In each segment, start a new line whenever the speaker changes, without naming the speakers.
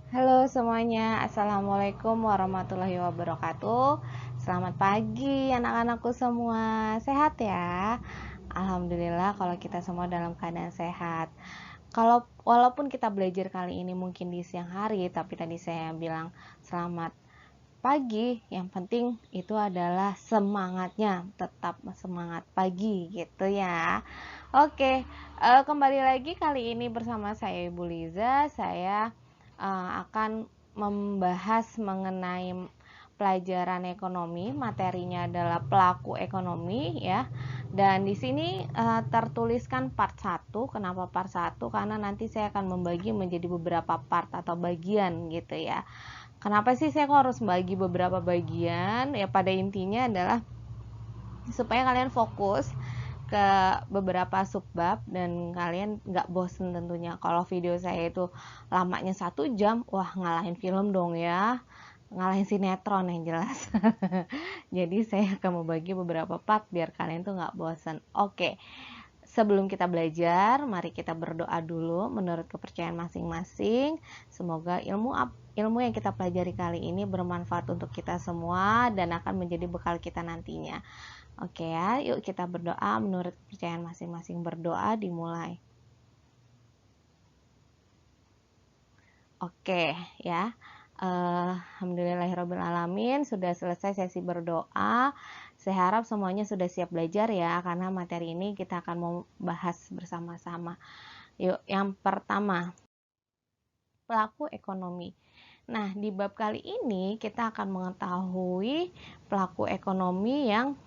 Halo semuanya, Assalamualaikum warahmatullahi wabarakatuh. Selamat pagi anak-anakku semua. Sehat ya? Alhamdulillah kalau kita semua dalam keadaan sehat. Walaupun kita belajar kali ini mungkin di siang hari, tapi tadi saya bilang selamat pagi. Yang penting itu adalah semangatnya, tetap semangat pagi gitu ya. Oke, kembali lagi kali ini bersama saya Ibu Liza. Saya akan membahas mengenai pelajaran ekonomi. Materinya adalah pelaku ekonomi ya. Dan di sini tertuliskan part 1. Kenapa part 1? Karena nanti saya akan membagi menjadi beberapa part atau bagian gitu ya. Kenapa sih saya kok harus bagi beberapa bagian? Ya pada intinya adalah supaya kalian fokus ke beberapa subbab dan kalian nggak bosen tentunya. Kalau video saya itu lamanya 1 jam, wah ngalahin film dong ya, ngalahin sinetron yang jelas. Jadi saya akan membagi beberapa part biar kalian tuh nggak bosen. Oke, sebelum kita belajar, mari kita berdoa dulu menurut kepercayaan masing-masing. Semoga ilmu yang kita pelajari kali ini bermanfaat untuk kita semua dan akan menjadi bekal kita nantinya. Oke ya, yuk kita berdoa menurut kepercayaan masing-masing. Berdoa dimulai. Oke ya, alhamdulillahirobbilalamin, sudah selesai sesi berdoa. Saya harap semuanya sudah siap belajar ya, karena materi ini kita akan mau bahas bersama-sama. Yuk, yang pertama, pelaku ekonomi. Nah, di bab kali ini kita akan mengetahui pelaku ekonomi yang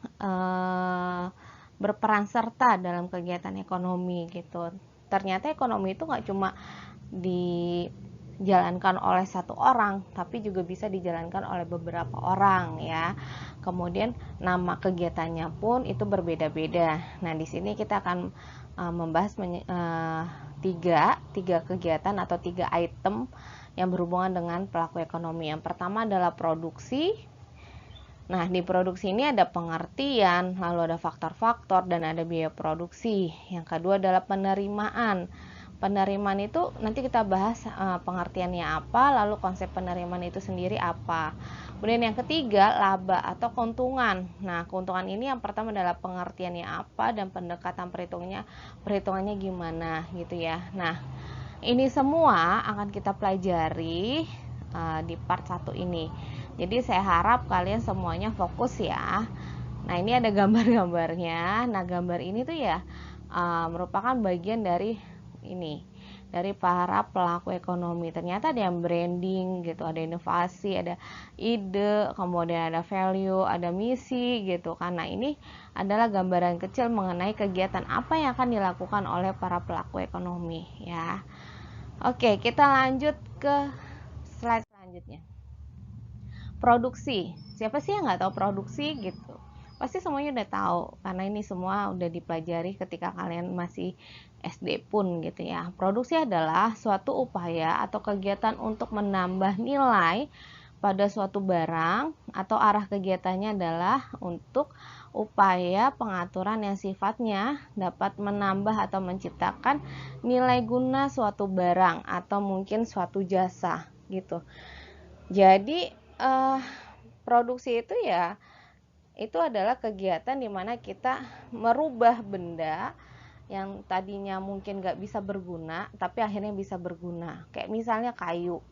berperan serta dalam kegiatan ekonomi gitu. Ternyata ekonomi itu nggak cuma dijalankan oleh satu orang, tapi juga bisa dijalankan oleh beberapa orang ya. Kemudian nama kegiatannya pun itu berbeda-beda. Nah, di sini kita akan membahas tiga kegiatan atau 3 item yang berhubungan dengan pelaku ekonomi. Yang pertama adalah produksi. Nah, di produksi ini ada pengertian, lalu ada faktor-faktor, dan ada biaya produksi. Yang kedua adalah penerimaan. Penerimaan itu nanti kita bahas pengertiannya apa, lalu konsep penerimaan itu sendiri apa. Kemudian yang ketiga, laba atau keuntungan. Nah, keuntungan ini yang pertama adalah pengertiannya apa dan pendekatan perhitungannya gimana gitu ya. Nah, ini semua akan kita pelajari di part 1 ini. Jadi saya harap kalian semuanya fokus ya. Nah, ini ada gambar-gambarnya. Nah, gambar ini tuh ya merupakan bagian dari dari para pelaku ekonomi. Ternyata ada yang branding gitu, ada inovasi, ada ide, kemudian ada value, ada misi gitu. Karena ini adalah gambaran kecil mengenai kegiatan apa yang akan dilakukan oleh para pelaku ekonomi ya. Oke, kita lanjut ke slide selanjutnya. Produksi. Siapa sih yang nggak tahu produksi gitu? Pasti semuanya udah tahu, karena ini semua udah dipelajari ketika kalian masih SD pun gitu ya. Produksi adalah suatu upaya atau kegiatan untuk menambah nilai pada suatu barang, atau arah kegiatannya adalah untuk upaya pengaturan yang sifatnya dapat menambah atau menciptakan nilai guna suatu barang atau mungkin suatu jasa gitu. Jadi produksi itu ya itu adalah kegiatan dimana kita merubah benda yang tadinya mungkin nggak bisa berguna tapi akhirnya bisa berguna. Kayak misalnya kayu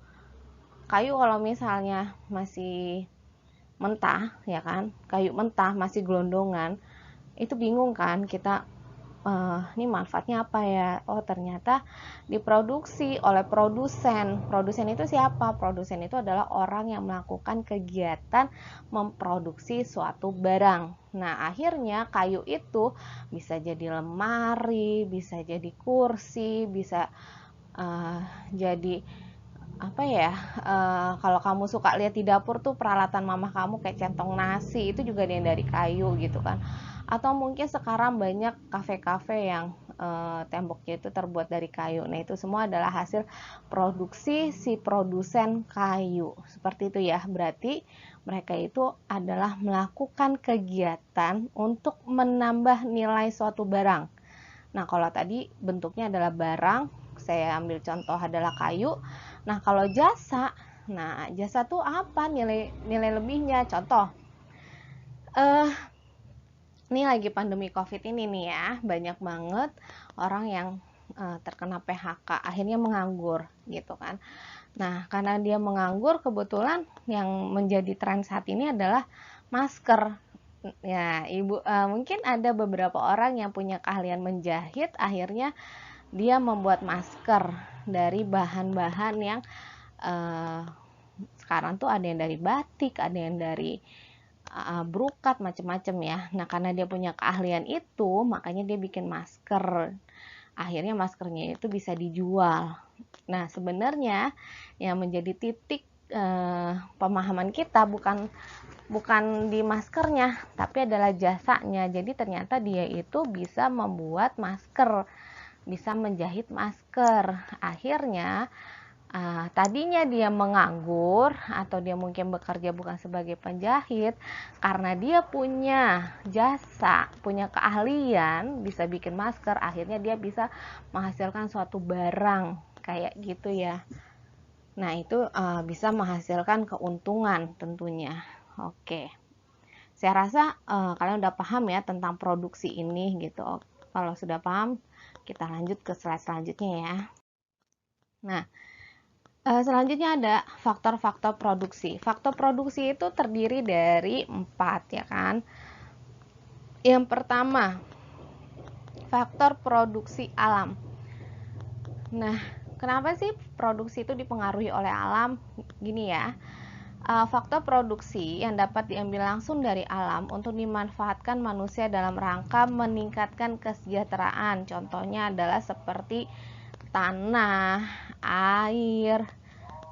kalau misalnya masih mentah ya kan, kayu mentah masih gelondongan, itu bingung kan kita, ini manfaatnya apa ya? Oh, ternyata diproduksi oleh produsen. Produsen itu siapa? Produsen itu adalah orang yang melakukan kegiatan memproduksi suatu barang. Nah, akhirnya kayu itu bisa jadi lemari, bisa jadi kursi, bisa jadi apa ya, kalau kamu suka lihat di dapur tuh peralatan mama kamu kayak centong nasi, itu juga ada yang dari kayu gitu kan. Atau mungkin sekarang banyak kafe-kafe yang temboknya itu terbuat dari kayu. Nah, itu semua adalah hasil produksi si produsen kayu. Seperti itu ya. Berarti mereka itu adalah melakukan kegiatan untuk menambah nilai suatu barang. Nah, kalau tadi bentuknya adalah barang, saya ambil contoh adalah kayu. Nah, kalau jasa, tuh apa nilai lebihnya? Contoh, eh ini lagi pandemi COVID ini nih ya, banyak banget orang yang terkena PHK, akhirnya menganggur gitu kan. Nah, karena dia menganggur, kebetulan yang menjadi tren saat ini adalah masker. Ya, Ibu, mungkin ada beberapa orang yang punya keahlian menjahit, akhirnya dia membuat masker dari bahan-bahan yang sekarang tuh ada yang dari batik, ada yang dari brokat, macam-macam ya. Nah, karena dia punya keahlian itu, makanya dia bikin masker. Akhirnya maskernya itu bisa dijual. Nah, sebenarnya yang menjadi titik pemahaman kita bukan di maskernya, tapi adalah jasanya. Jadi ternyata dia itu bisa membuat masker, bisa menjahit masker. Akhirnya tadinya dia menganggur atau dia mungkin bekerja bukan sebagai penjahit, karena dia punya jasa, punya keahlian bisa bikin masker, akhirnya dia bisa menghasilkan suatu barang kayak gitu ya. Nah, itu bisa menghasilkan keuntungan tentunya. Oke, saya rasa kalian udah paham ya tentang produksi ini gitu. Kalau sudah paham, kita lanjut ke slide selanjutnya ya. Nah, selanjutnya ada faktor-faktor produksi. Faktor produksi itu terdiri dari 4 ya kan. Yang pertama, faktor produksi alam. Nah, kenapa sih produksi itu dipengaruhi oleh alam? Gini ya, faktor produksi yang dapat diambil langsung dari alam untuk dimanfaatkan manusia dalam rangka meningkatkan kesejahteraan. Contohnya adalah seperti tanah, air,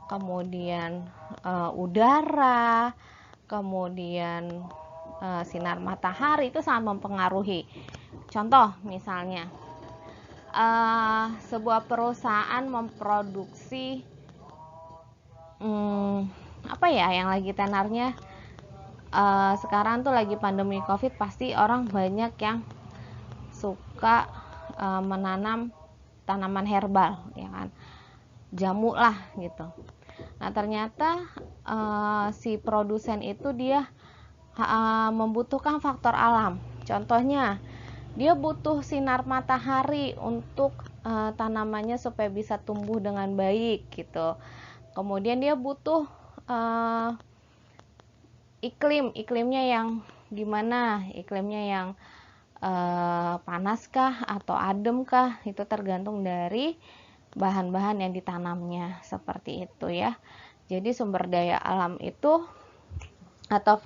kemudian udara, kemudian sinar matahari itu sangat mempengaruhi. Contoh misalnya sebuah perusahaan memproduksi apa ya yang lagi tenarnya sekarang tuh lagi pandemi COVID, pasti orang banyak yang suka menanam tanaman herbal ya kan, jamu lah gitu. Nah, ternyata si produsen itu dia membutuhkan faktor alam. Contohnya, dia butuh sinar matahari untuk tanamannya supaya bisa tumbuh dengan baik gitu. Kemudian dia butuh iklimnya yang gimana? Iklimnya yang panaskah atau ademkah? Itu tergantung dari bahan-bahan yang ditanamnya, seperti itu ya. Jadi sumber daya alam itu atau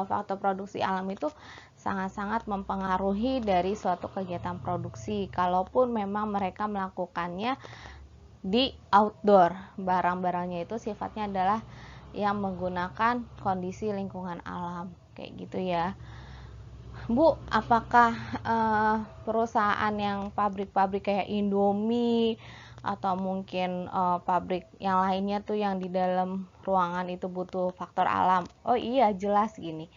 faktor produksi alam itu sangat-sangat mempengaruhi dari suatu kegiatan produksi. Kalaupun memang mereka melakukannya di outdoor, barang-barangnya itu sifatnya adalah yang menggunakan kondisi lingkungan alam kayak gitu ya. Bu, apakah perusahaan yang pabrik-pabrik kayak Indomie atau mungkin pabrik yang lainnya tuh yang di dalam ruangan itu butuh faktor alam? Oh iya, jelas gini.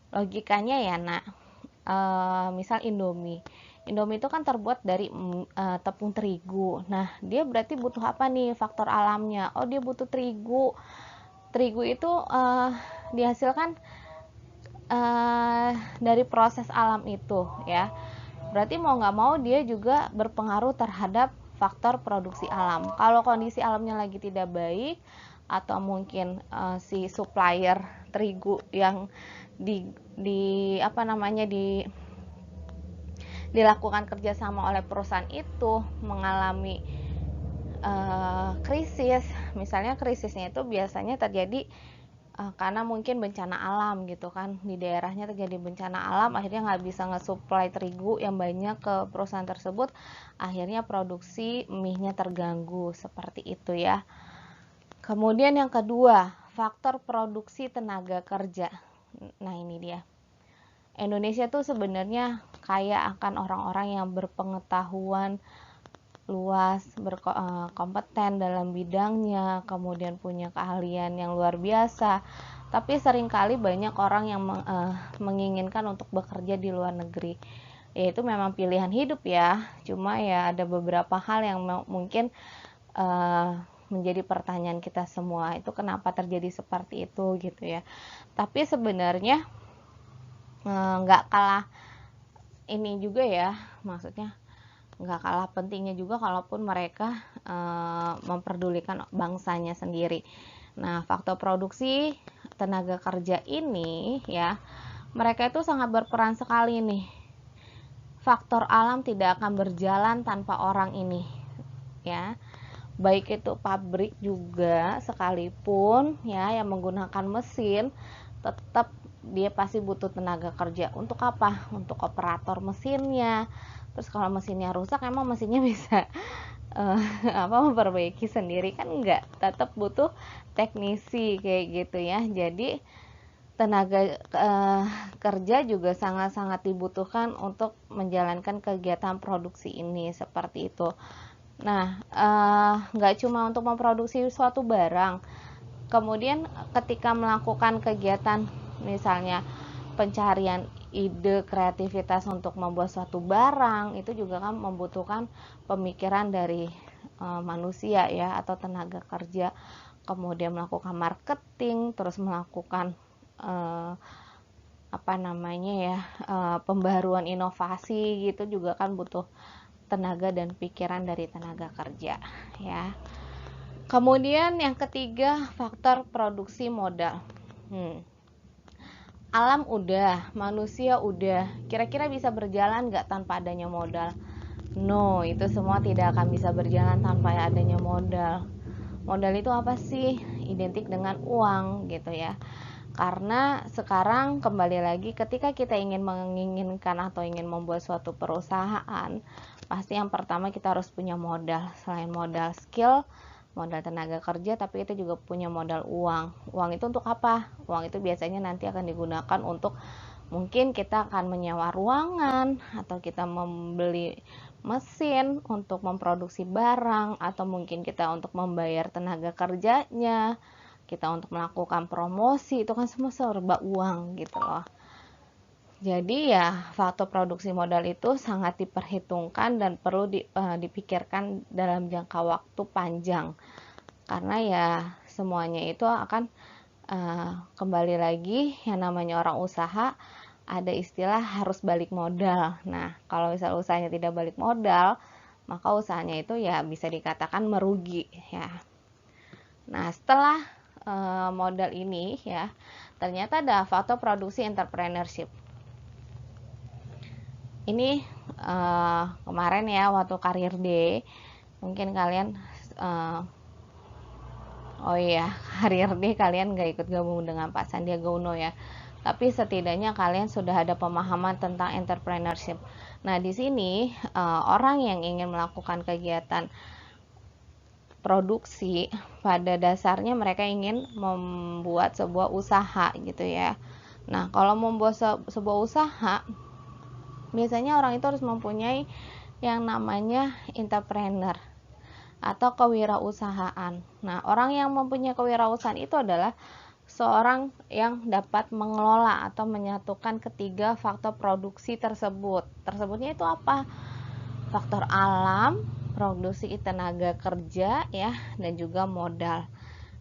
Logikanya ya, Nak. Misal Indomie itu kan terbuat dari tepung terigu. Nah, dia berarti butuh apa nih faktor alamnya? Oh, dia butuh terigu. Terigu itu dihasilkan dari proses alam itu ya. Berarti mau nggak mau dia juga berpengaruh terhadap faktor produksi alam. Kalau kondisi alamnya lagi tidak baik atau mungkin si supplier terigu yang dilakukan kerjasama oleh perusahaan itu mengalami krisis, misalnya krisisnya itu biasanya terjadi karena mungkin bencana alam gitu kan, di daerahnya terjadi bencana alam, akhirnya nggak bisa nge-supply terigu yang banyak ke perusahaan tersebut, akhirnya produksi mie-nya terganggu, seperti itu ya. Kemudian yang kedua, faktor produksi tenaga kerja. Nah, ini dia. Indonesia tuh sebenarnya kaya akan orang-orang yang berpengetahuan luas, berkompeten dalam bidangnya, kemudian punya keahlian yang luar biasa. Tapi seringkali banyak orang yang menginginkan untuk bekerja di luar negeri. Ya, itu memang pilihan hidup ya. Cuma ya ada beberapa hal yang mungkin menjadi pertanyaan kita semua, itu kenapa terjadi seperti itu gitu ya. Tapi sebenarnya nggak kalah ini juga ya, maksudnya nggak kalah pentingnya juga kalaupun mereka memperdulikan bangsanya sendiri. Nah, faktor produksi tenaga kerja ini ya, mereka itu sangat berperan sekali nih. Faktor alam tidak akan berjalan tanpa orang ini ya. Baik itu pabrik juga sekalipun ya yang menggunakan mesin, tetap dia pasti butuh tenaga kerja. Untuk apa? Untuk operator mesinnya. Terus kalau mesinnya rusak, emang mesinnya bisa memperbaiki sendiri kan? Enggak, tetap butuh teknisi kayak gitu ya. Jadi tenaga kerja juga sangat-sangat dibutuhkan untuk menjalankan kegiatan produksi ini seperti itu. Nah, nggak cuma untuk memproduksi suatu barang, kemudian ketika melakukan kegiatan misalnya pencarian ide, kreativitas untuk membuat suatu barang, itu juga kan membutuhkan pemikiran dari manusia ya, atau tenaga kerja. Kemudian melakukan marketing, terus melakukan pembaruan inovasi gitu juga kan butuh tenaga dan pikiran dari tenaga kerja ya. Kemudian yang ketiga, faktor produksi modal. Alam udah, manusia udah, kira-kira bisa berjalan nggak tanpa adanya modal? No, itu semua tidak akan bisa berjalan tanpa adanya modal. Modal itu apa sih? Identik dengan uang gitu ya. Karena sekarang kembali lagi, ketika kita menginginkan atau ingin membuat suatu perusahaan, pasti yang pertama kita harus punya modal. Selain modal skill, modal tenaga kerja, tapi itu juga punya modal uang. Uang itu untuk apa? Uang itu biasanya nanti akan digunakan untuk, mungkin kita akan menyewa ruangan, atau kita membeli mesin untuk memproduksi barang, atau mungkin kita untuk membayar tenaga kerjanya, kita untuk melakukan promosi, itu kan semua serba uang gitu loh. Jadi ya faktor produksi modal itu sangat diperhitungkan dan perlu dipikirkan dalam jangka waktu panjang, karena ya semuanya itu akan kembali lagi, yang namanya orang usaha ada istilah harus balik modal. Nah, kalau misal usahanya tidak balik modal, maka usahanya itu ya bisa dikatakan merugi ya. Nah, setelah modal ini ya, ternyata ada faktor produksi entrepreneurship. Ini kemarin ya waktu Career Day, mungkin kalian Career Day kalian gak ikut gabung dengan Pak Sandiaga Uno ya, tapi setidaknya kalian sudah ada pemahaman tentang entrepreneurship. Nah, di sini orang yang ingin melakukan kegiatan produksi, pada dasarnya mereka ingin membuat sebuah usaha gitu ya. Nah, kalau membuat sebuah usaha, biasanya orang itu harus mempunyai yang namanya entrepreneur atau kewirausahaan. Nah, orang yang mempunyai kewirausahaan itu adalah seorang yang dapat mengelola atau menyatukan ketiga faktor produksi tersebut. Tersebutnya itu apa? Faktor alam, produksi tenaga kerja ya, dan juga modal.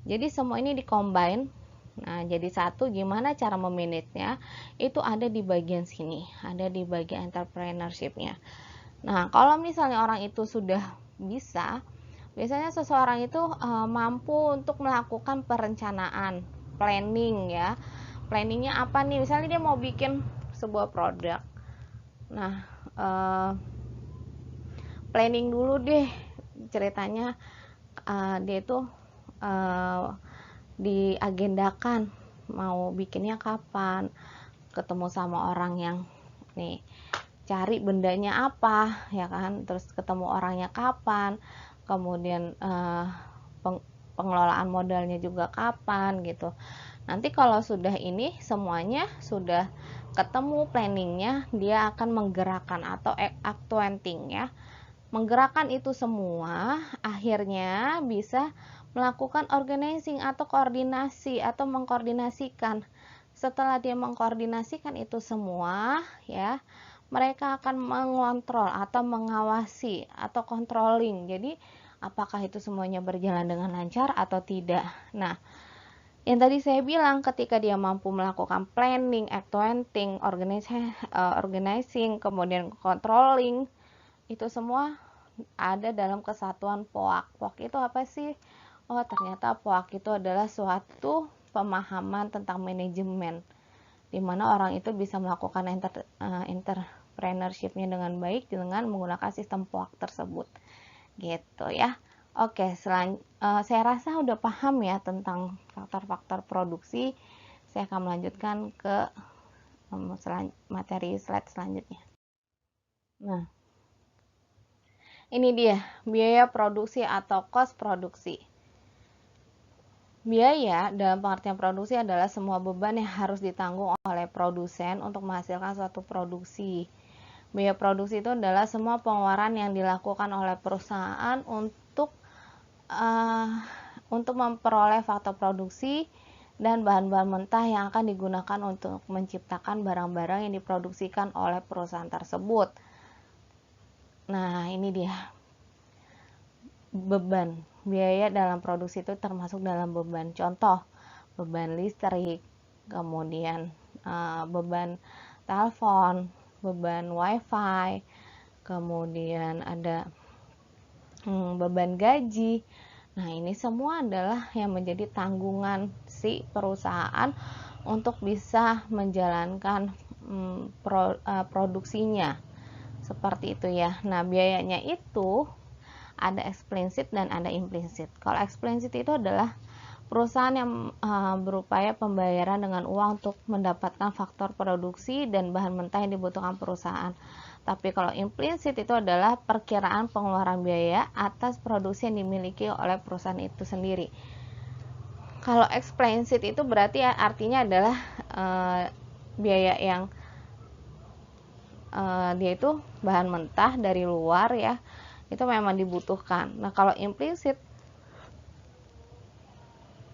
Jadi semua ini dikombin. Nah, jadi satu. Gimana cara memanagenya? Itu ada di bagian sini, ada di bagian entrepreneurship-nya. Nah, kalau misalnya orang itu sudah bisa, biasanya seseorang itu mampu untuk melakukan perencanaan, planning ya. Planningnya apa nih? Misalnya dia mau bikin sebuah produk. Nah, planning dulu deh ceritanya, dia itu diagendakan mau bikinnya kapan, ketemu sama orang yang nih, cari bendanya apa ya kan, terus ketemu orangnya kapan, kemudian pengelolaan modalnya juga kapan gitu. Nanti kalau sudah ini semuanya sudah ketemu planningnya, dia akan menggerakkan atau actuating ya, menggerakkan itu semua, akhirnya bisa melakukan organizing atau koordinasi atau mengkoordinasikan. Setelah dia mengkoordinasikan itu semua ya, mereka akan mengontrol atau mengawasi atau controlling. Jadi apakah itu semuanya berjalan dengan lancar atau tidak. Nah, yang tadi saya bilang, ketika dia mampu melakukan planning, accounting, organizing, kemudian controlling, itu semua ada dalam kesatuan POAK. POAK itu apa sih? Oh, ternyata POAK itu adalah suatu pemahaman tentang manajemen, di mana orang itu bisa melakukan entrepreneurship-nya dengan baik dengan menggunakan sistem POAK tersebut. Gitu ya. Oke, saya rasa udah paham ya tentang faktor-faktor produksi. Saya akan melanjutkan ke materi slide selanjutnya. Nah, ini dia biaya produksi atau cost produksi. Biaya dalam pengertian produksi adalah semua beban yang harus ditanggung oleh produsen untuk menghasilkan suatu produksi. Biaya produksi itu adalah semua pengeluaran yang dilakukan oleh perusahaan untuk memperoleh faktor produksi dan bahan-bahan mentah yang akan digunakan untuk menciptakan barang-barang yang diproduksikan oleh perusahaan tersebut. Nah, ini dia beban. Biaya dalam produksi itu termasuk dalam beban. Contoh, beban listrik, kemudian beban telepon, beban wifi, kemudian ada beban gaji. Nah, ini semua adalah yang menjadi tanggungan si perusahaan untuk bisa menjalankan produksinya. Seperti itu ya. Nah, biayanya itu ada eksplisit dan ada implisit. Kalau eksplisit itu adalah perusahaan yang berupaya pembayaran dengan uang untuk mendapatkan faktor produksi dan bahan mentah yang dibutuhkan perusahaan. Tapi kalau implisit itu adalah perkiraan pengeluaran biaya atas produksi yang dimiliki oleh perusahaan itu sendiri. Kalau eksplisit itu berarti artinya adalah biaya yang dia itu bahan mentah dari luar ya, itu memang dibutuhkan. Nah, kalau implisit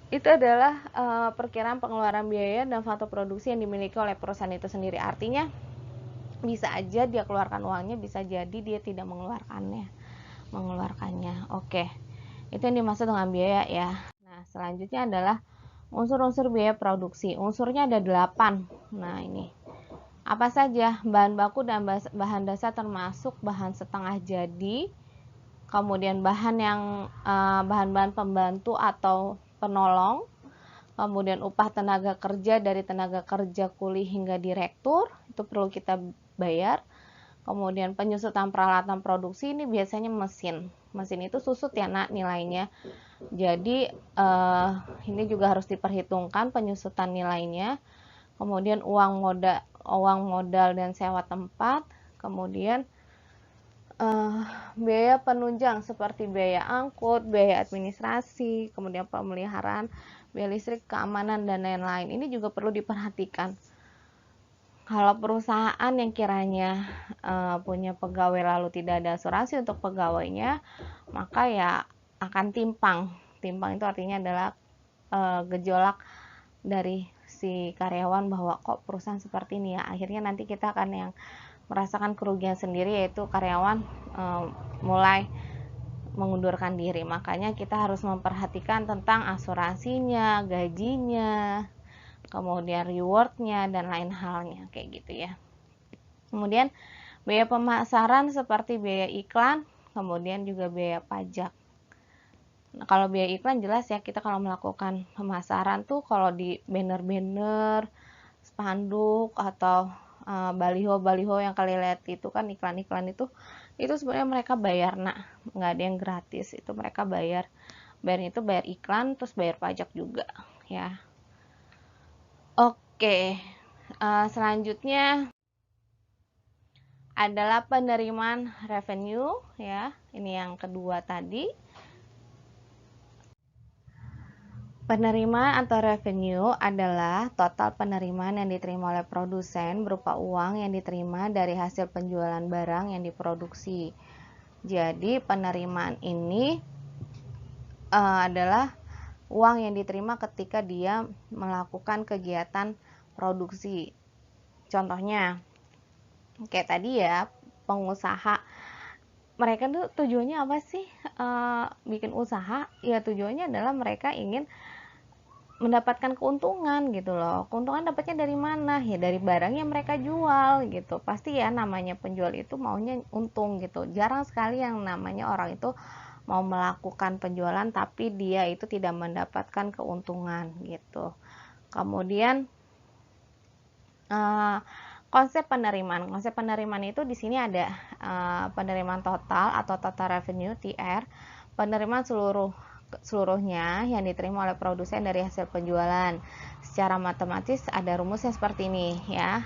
itu adalah perkiraan pengeluaran biaya dan faktor produksi yang dimiliki oleh perusahaan itu sendiri. Artinya bisa aja dia keluarkan uangnya, bisa jadi dia tidak mengeluarkannya. Oke, itu yang dimaksud dengan biaya ya. Nah, selanjutnya adalah unsur-unsur biaya produksi. Unsurnya ada 8. Nah, ini apa saja? Bahan baku dan bahan dasar termasuk bahan setengah jadi, kemudian bahan-bahan pembantu atau penolong, kemudian upah tenaga kerja dari tenaga kerja kuli hingga direktur, itu perlu kita bayar. Kemudian penyusutan peralatan produksi, ini biasanya mesin itu susut ya nak nilainya, jadi ini juga harus diperhitungkan penyusutan nilainya. Kemudian uang modal dan sewa tempat, kemudian biaya penunjang seperti biaya angkut, biaya administrasi, kemudian pemeliharaan, biaya listrik, keamanan, dan lain-lain. Ini juga perlu diperhatikan. Kalau perusahaan yang kiranya punya pegawai lalu tidak ada asuransi untuk pegawainya, maka ya akan timpang. Timpang itu artinya adalah gejolak dari si karyawan bahwa kok perusahaan seperti ini ya. Akhirnya nanti kita akan yang merasakan kerugian sendiri, yaitu karyawan mulai mengundurkan diri. Makanya kita harus memperhatikan tentang asuransinya, gajinya, kemudian rewardnya, dan lain halnya kayak gitu ya. Kemudian biaya pemasaran seperti biaya iklan, kemudian juga biaya pajak. Nah, kalau biaya iklan jelas ya, kita kalau melakukan pemasaran tuh kalau di banner-banner, spanduk, atau baliho-baliho yang kalian lihat itu kan, iklan-iklan itu sebenarnya mereka bayar nak, nggak ada yang gratis, itu mereka bayar itu bayar iklan, terus bayar pajak juga ya. Oke, selanjutnya adalah penerimaan revenue ya, ini yang kedua tadi. Penerimaan atau revenue adalah total penerimaan yang diterima oleh produsen berupa uang yang diterima dari hasil penjualan barang yang diproduksi. Jadi penerimaan ini adalah uang yang diterima ketika dia melakukan kegiatan produksi. Contohnya kayak tadi ya, pengusaha mereka tuh tujuannya apa sih bikin usaha? Ya tujuannya adalah mereka ingin mendapatkan keuntungan gitu loh. Keuntungan dapatnya dari mana? Ya dari barang yang mereka jual gitu. Pasti ya namanya penjual itu maunya untung gitu. Jarang sekali yang namanya orang itu mau melakukan penjualan tapi dia itu tidak mendapatkan keuntungan gitu. Kemudian konsep penerimaan itu di sini ada penerimaan total atau total revenue TR, penerimaan seluruhnya yang diterima oleh produsen dari hasil penjualan. Secara matematis ada rumusnya seperti ini ya.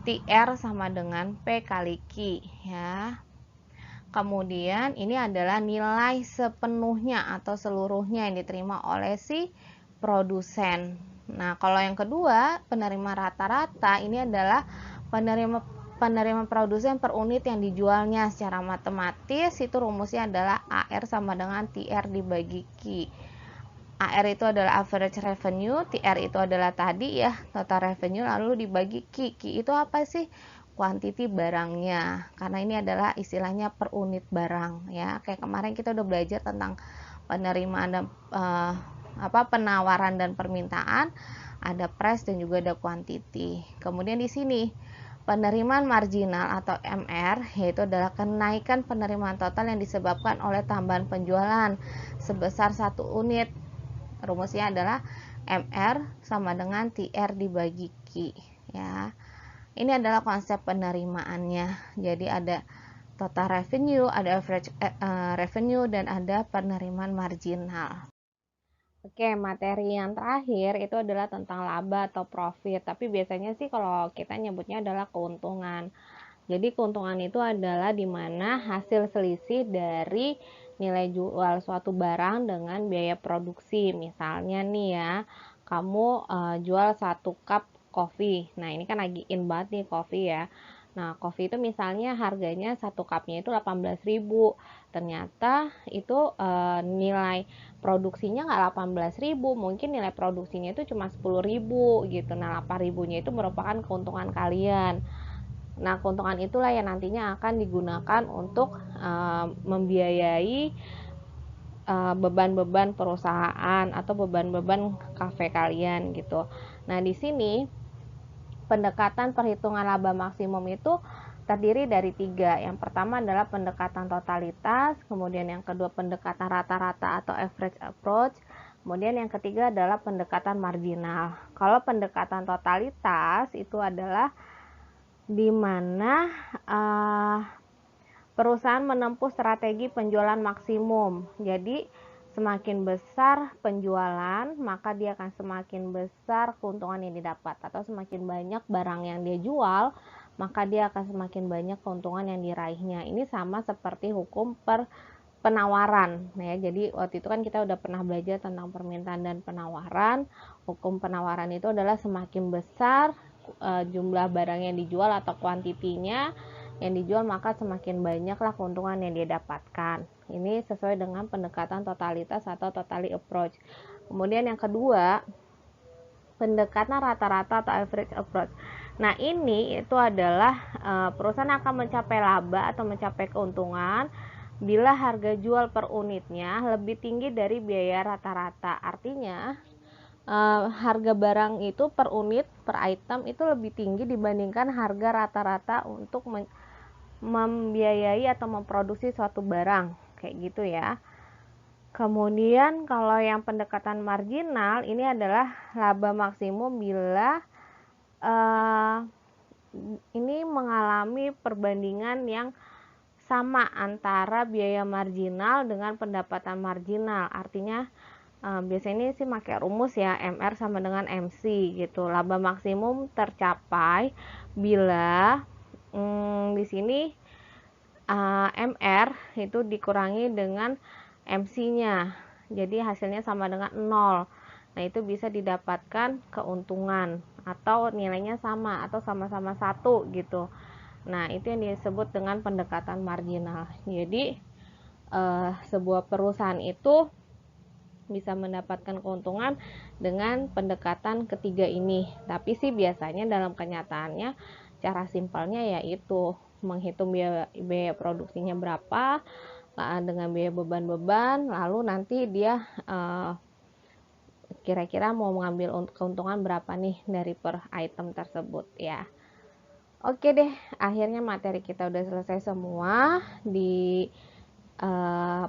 TR sama dengan P kali Q ya. Kemudian ini adalah nilai sepenuhnya atau seluruhnya yang diterima oleh si produsen. Nah, kalau yang kedua, penerima rata-rata ini adalah penerima produsen per unit yang dijualnya. Secara matematis itu rumusnya adalah AR sama dengan TR dibagi Q. AR itu adalah average revenue, TR itu adalah tadi ya total revenue, lalu dibagi Q. Q itu apa sih? Quantity barangnya, karena ini adalah istilahnya per unit barang ya. Kayak kemarin kita udah belajar tentang penerimaan dan penawaran dan permintaan, ada price dan juga ada quantity. Kemudian di sini penerimaan marginal atau MR yaitu adalah kenaikan penerimaan total yang disebabkan oleh tambahan penjualan sebesar 1 unit. Rumusnya adalah MR sama dengan TR dibagi Q ya. Ini adalah konsep penerimaannya. Jadi ada total revenue, ada average revenue, dan ada penerimaan marginal. Oke, materi yang terakhir itu adalah tentang laba atau profit. Tapi biasanya sih kalau kita nyebutnya adalah keuntungan. Jadi keuntungan itu adalah di mana hasil selisih dari nilai jual suatu barang dengan biaya produksi. Misalnya nih ya, kamu jual 1 cup kopi. Nah, ini kan lagi in banget nih kopi ya. Nah, kopi itu misalnya harganya 1 cupnya itu 18.000. Ternyata itu nilai produksinya nggak 18.000, mungkin nilai produksinya itu cuma 10.000 gitu. Nah, 8.000-nya itu merupakan keuntungan kalian. Nah, keuntungan itulah yang nantinya akan digunakan untuk membiayai beban-beban perusahaan atau beban-beban kafe kalian gitu. Nah, di sini pendekatan perhitungan laba maksimum itu terdiri dari 3. Yang pertama adalah pendekatan totalitas, kemudian yang kedua pendekatan rata-rata atau average approach, kemudian yang ketiga adalah pendekatan marginal. Kalau pendekatan totalitas itu adalah di mana perusahaan menempuh strategi penjualan maksimum. Jadi semakin besar penjualan, maka dia akan semakin besar keuntungan yang didapat, atau semakin banyak barang yang dia jual, maka dia akan semakin banyak keuntungan yang diraihnya. Ini sama seperti hukum penawaran ya. Jadi waktu itu kan kita udah pernah belajar tentang permintaan dan penawaran. Hukum penawaran itu adalah semakin besar jumlah barang yang dijual atau kuantitinya yang dijual, maka semakin banyaklah keuntungan yang dia dapatkan. Ini sesuai dengan pendekatan totalitas atau totally approach. Kemudian yang kedua, pendekatan rata-rata atau average approach. Nah, ini itu adalah perusahaan akan mencapai laba atau mencapai keuntungan bila harga jual per unitnya lebih tinggi dari biaya rata-rata. Artinya harga barang itu per unit, per item itu lebih tinggi dibandingkan harga rata-rata untuk membiayai atau memproduksi suatu barang, kayak gitu ya. Kemudian kalau yang pendekatan marginal ini adalah laba maksimum bila ini mengalami perbandingan yang sama antara biaya marginal dengan pendapatan marginal. Artinya biasanya ini sih pakai rumus ya, MR sama dengan MC gitu. Laba maksimum tercapai bila di sini MR itu dikurangi dengan MC-nya. Jadi hasilnya sama dengan 0. Nah, itu bisa didapatkan keuntungan atau nilainya sama atau sama-sama 1 gitu. Nah, itu yang disebut dengan pendekatan marginal. Jadi sebuah perusahaan itu bisa mendapatkan keuntungan dengan pendekatan ketiga ini. Tapi sih biasanya dalam kenyataannya cara simpelnya yaitu menghitung biaya produksinya berapa, dengan biaya beban-beban, lalu nanti dia kira-kira mau mengambil keuntungan berapa nih dari per item tersebut ya. Oke deh, akhirnya materi kita udah selesai semua di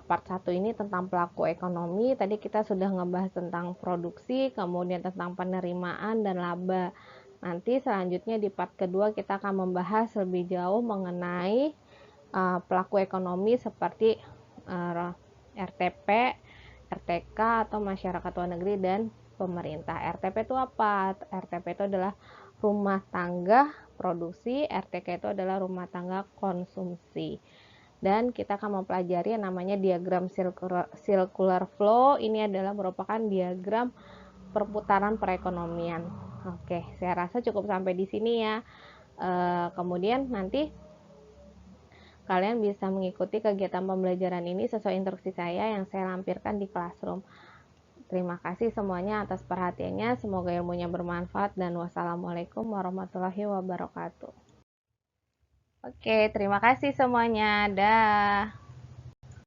part 1 ini tentang pelaku ekonomi. Tadi kita sudah ngebahas tentang produksi, kemudian tentang penerimaan dan laba. Nanti selanjutnya di part kedua kita akan membahas lebih jauh mengenai pelaku ekonomi seperti RTP, RTK atau masyarakat luar negeri dan pemerintah. RTP itu apa? RTP itu adalah rumah tangga produksi, RTK itu adalah rumah tangga konsumsi. Dan kita akan mempelajari yang namanya diagram circular flow. Ini adalah merupakan diagram perputaran perekonomian. Oke, saya rasa cukup sampai di sini ya. Kemudian nanti kalian bisa mengikuti kegiatan pembelajaran ini sesuai instruksi saya yang saya lampirkan di classroom. Terima kasih semuanya atas perhatiannya. Semoga ilmunya bermanfaat dan wassalamualaikum warahmatullahi wabarakatuh. Oke, terima kasih semuanya. Dah.